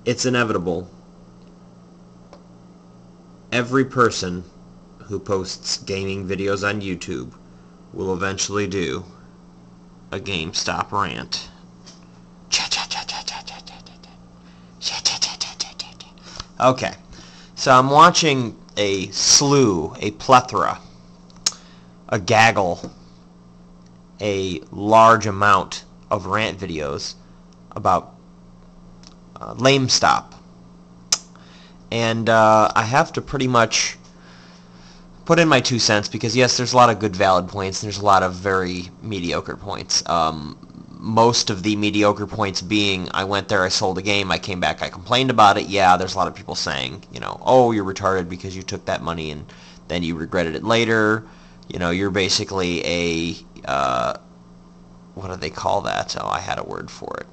It's inevitable. Every person who posts gaming videos on YouTube will eventually do a Gamestop rant. Okay, so I'm watching a slew, a plethora, a gaggle, a large amount of rant videos about Lamestop. And I have to pretty much put in my 2 cents because, yes, there's a lot of good valid points and there's a lot of very mediocre points. Most of the mediocre points being, I went there, I sold a game, I came back, I complained about it. Yeah, there's a lot of people saying, you know, oh, you're retarded because you took that money and then you regretted it later. You know, you're basically a, what do they call that? Oh, I had a word for it.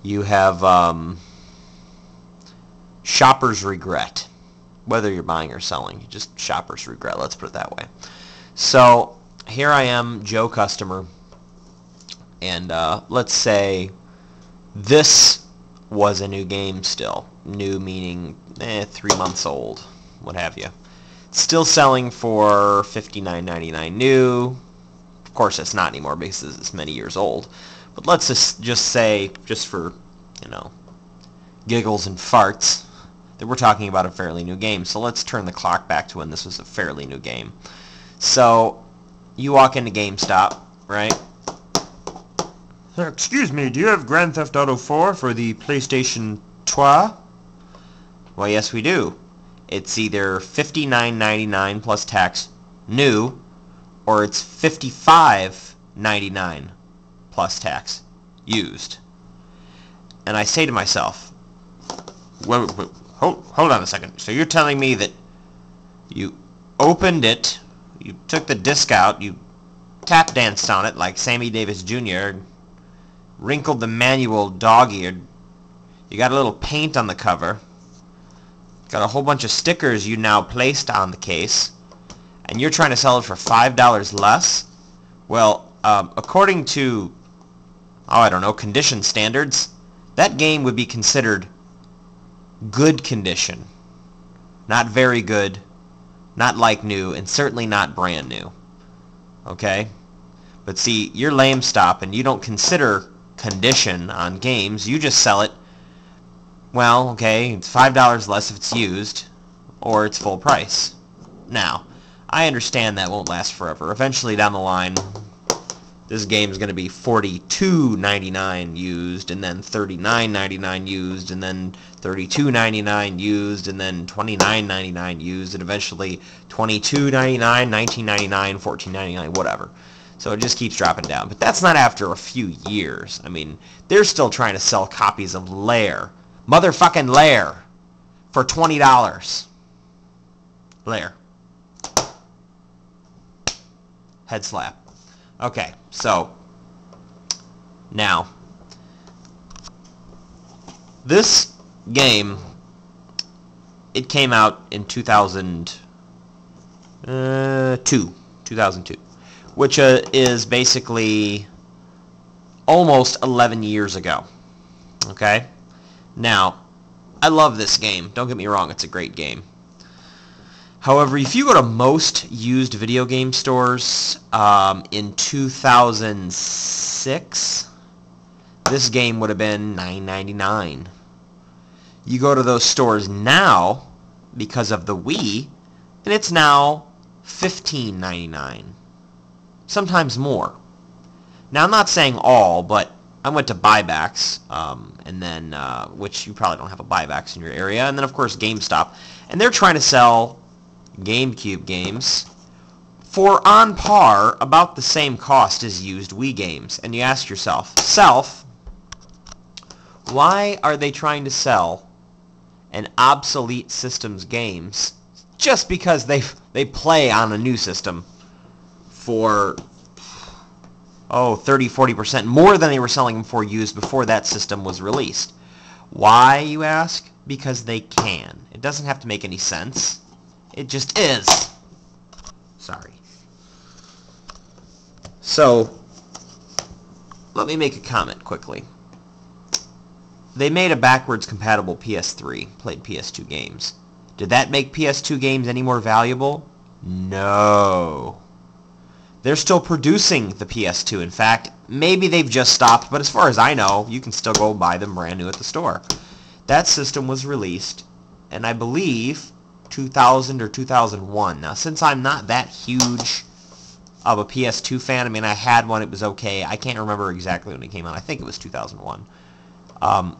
You have shopper's regret. Whether you're buying or selling, just shopper's regret, let's put it that way. So here I am, Joe customer, and let's say this was a new game still. New meaning 3 months old, what have you. It's still selling for $59.99 new. Of course it's not anymore because it's many years old. But let's just say, just for, you know, giggles and farts, that we're talking about a fairly new game. So let's turn the clock back to when this was a fairly new game. So you walk into GameStop, right? Excuse me, do you have Grand Theft Auto 4 for the PlayStation 2? Well, yes, we do. It's either $59.99 plus tax new, or it's $55.99 plus tax used. And I say to myself, wait, hold on a second. So you're telling me that you opened it, you took the disc out, you tap danced on it like Sammy Davis Jr., wrinkled the manual dog-eared, you got a little paint on the cover, got a whole bunch of stickers you now placed on the case, and you're trying to sell it for $5 less? Well, according to, oh, I don't know, condition standards, that game would be considered good condition. Not very good, not like new, and certainly not brand new. Okay? But see, you're Lamestop, and you don't consider condition on games. You just sell it, well, okay, it's $5 less if it's used, or it's full price. Now, I understand that won't last forever. Eventually down the line, this game is going to be $42.99 used, and then $39.99 used, and then $32.99 used, and then $29.99 used, and eventually $22.99, $19.99, $14.99, whatever. So it just keeps dropping down. But that's not after a few years. I mean, they're still trying to sell copies of Lair. Motherfucking Lair for $20. Lair. Head slap. Okay, so now this game, it came out in 2002, which is basically almost 11 years ago. Okay? Now, I love this game. Don't get me wrong, it's a great game. However, if you go to most used video game stores in 2006, this game would have been $9.99. You go to those stores now, because of the Wii, and it's now $15.99. Sometimes more. Now, I'm not saying all, but I went to buybacks, and then, which you probably don't have a buybacks in your area, and then, of course, GameStop. And they're trying to sell GameCube games for on par about the same cost as used Wii games. And you ask yourself, why are they trying to sell an obsolete system's games just because they play on a new system for 30-40% more than they were selling them for used before that system was released? Why, you ask? Because they can. It doesn't have to make any sense. It just is. Sorry. So, let me make a comment quickly. they made a backwards compatible PS3, played PS2 games. Did that make PS2 games any more valuable? No. They're still producing the PS2. In fact, maybe they've just stopped, but as far as I know, you can still go buy them brand new at the store. That system was released, and I believe 2000 or 2001. Now, since I'm not that huge of a PS2 fan, I mean, I had one, it was okay. I can't remember exactly when it came out. I think it was 2001.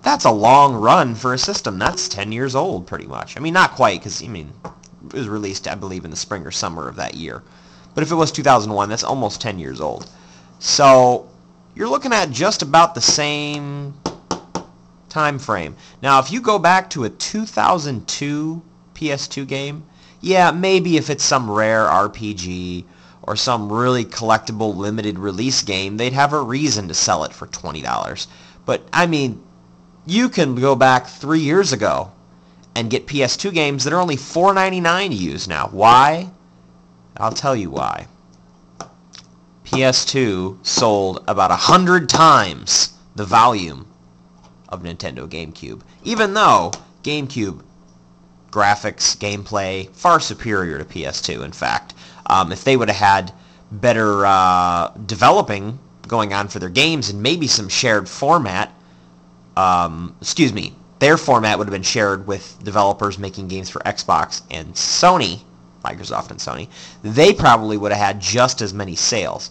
That's a long run for a system. That's 10 years old, pretty much. I mean, not quite, because, I mean, it was released, I believe, in the spring or summer of that year. But if it was 2001, that's almost 10 years old. So you're looking at just about the same time frame. Now, if you go back to a 2002 PS2 game, yeah, maybe if it's some rare RPG or some really collectible limited release game, they'd have a reason to sell it for $20. But, I mean, you can go back 3 years ago and get PS2 games that are only $4.99 used now. Why? I'll tell you why. PS2 sold about 100 times the volume of Nintendo GameCube, even though GameCube graphics, gameplay, far superior to PS2, in fact. If they would have had better developing going on for their games and maybe some shared format, their format would have been shared with developers making games for Xbox and Sony, Microsoft and Sony, they probably would have had just as many sales.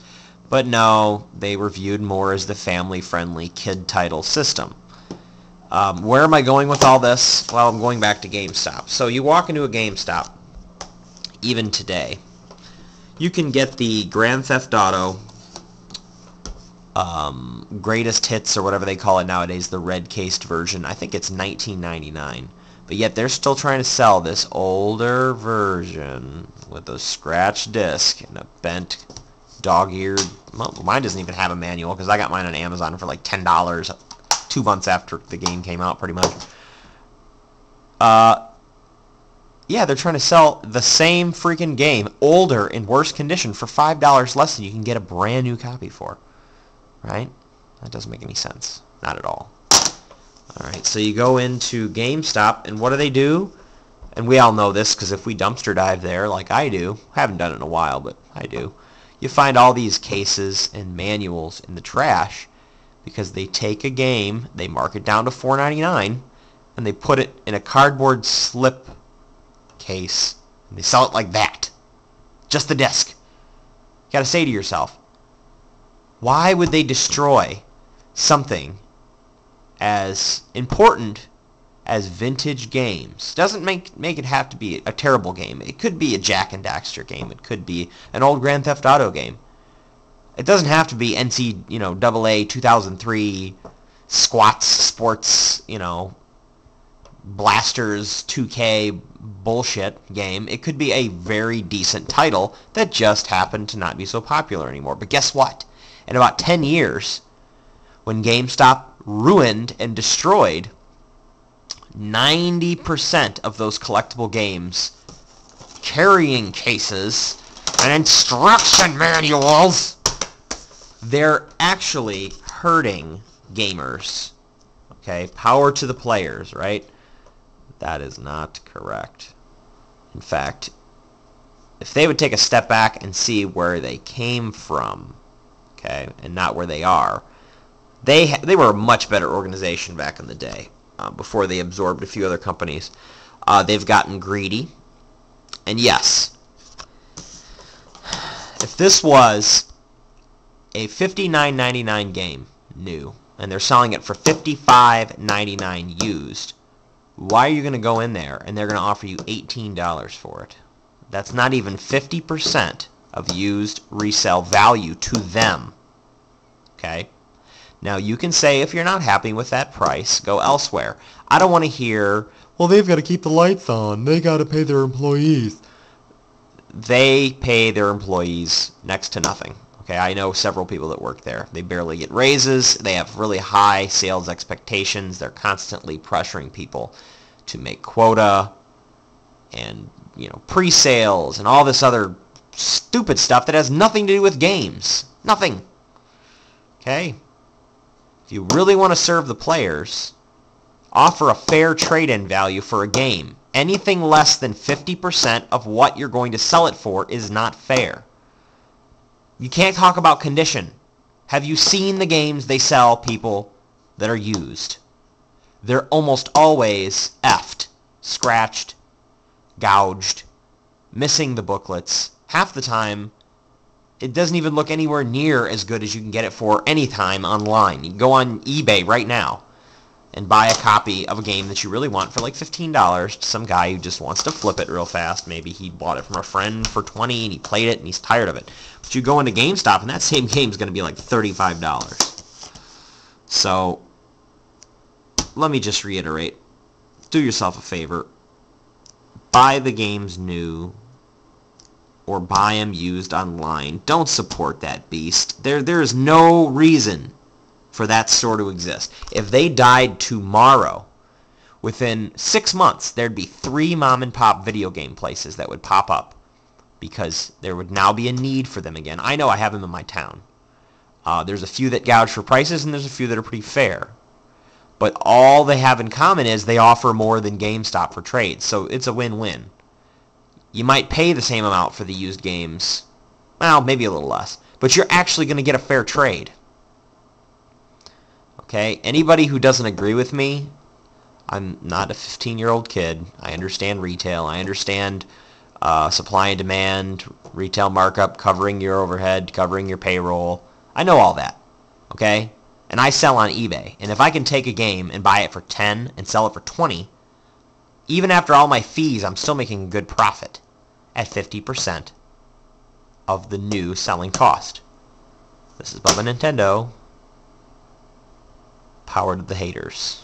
But no, they were viewed more as the family-friendly kid title system. Where am I going with all this? Well, I'm going back to GameStop. So you walk into a GameStop, even today, you can get the Grand Theft Auto Greatest Hits, or whatever they call it nowadays, the red-cased version. I think it's $19.99. But yet they're still trying to sell this older version with a scratched disc and a bent, dog-eared... Well, mine doesn't even have a manual because I got mine on Amazon for like $10 2 months after the game came out, pretty much. Yeah, they're trying to sell the same freaking game, older, in worse condition, for $5 less than you can get a brand new copy for. Right? That doesn't make any sense. Not at all. Alright, so you go into GameStop, and what do? And we all know this, because if we dumpster dive there, like I do, haven't done it in a while, but I do, you find all these cases and manuals in the trash, because they take a game, they mark it down to $4.99, and they put it in a cardboard slip case, and they sell it like that. Just the disc. You gotta say to yourself, why would they destroy something as important as vintage games? Doesn't make it have to be a terrible game. It could be a Jak and Daxter game. It could be an old Grand Theft Auto game. It doesn't have to be AA 2003 squats sports, blasters 2K bullshit game. It could be a very decent title that just happened to not be so popular anymore. But guess what? In about 10 years, when GameStop ruined and destroyed 90% of those collectible games, carrying cases, and instruction manuals, they're actually hurting gamers. Okay, power to the players, right? That is not correct. In fact, if they would take a step back and see where they came from, okay, and not where they are, they were a much better organization back in the day, before they absorbed a few other companies. They've gotten greedy, and yes, if this was a $59.99 game new, and they're selling it for $55.99 used, why are you going to go in there and they're going to offer you $18 for it? That's not even 50% of used resale value to them. Okay? Now, you can say if you're not happy with that price, go elsewhere. I don't want to hear, well, they've got to keep the lights on. They got to pay their employees. They pay their employees next to nothing. Okay, I know several people that work there. They barely get raises. They have really high sales expectations. They're constantly pressuring people to make quota and, pre-sales and all this other stupid stuff that has nothing to do with games. Nothing. Okay? If you really want to serve the players, offer a fair trade-in value for a game. Anything less than 50% of what you're going to sell it for is not fair. You can't talk about condition. Have you seen the games they sell people that are used? They're almost always effed, scratched, gouged, missing the booklets. Half the time, it doesn't even look anywhere near as good as you can get it for anytime online. You can go on eBay right now and buy a copy of a game that you really want for like $15 to some guy who just wants to flip it real fast. Maybe he bought it from a friend for $20 and he played it and he's tired of it. But you go into GameStop and that same game is going to be like $35. So let me just reiterate. Do yourself a favor. Buy the games new or buy them used online. Don't support that beast. There is no reason for that store to exist. If they died tomorrow, within 6 months, there'd be 3 mom-and-pop video game places that would pop up because there would now be a need for them again. I know I have them in my town. There's a few that gouge for prices, and there's a few that are pretty fair. But all they have in common is they offer more than GameStop for trades, so it's a win-win. You might pay the same amount for the used games, well, maybe a little less, but you're actually going to get a fair trade. Okay, anybody who doesn't agree with me, I'm not a 15-year-old kid. I understand retail. I understand supply and demand, retail markup, covering your overhead, covering your payroll. I know all that, okay? And I sell on eBay. And if I can take a game and buy it for 10 and sell it for 20, even after all my fees, I'm still making a good profit at 50% of the new selling cost. This is Bubba Nintendo. Power to the haters.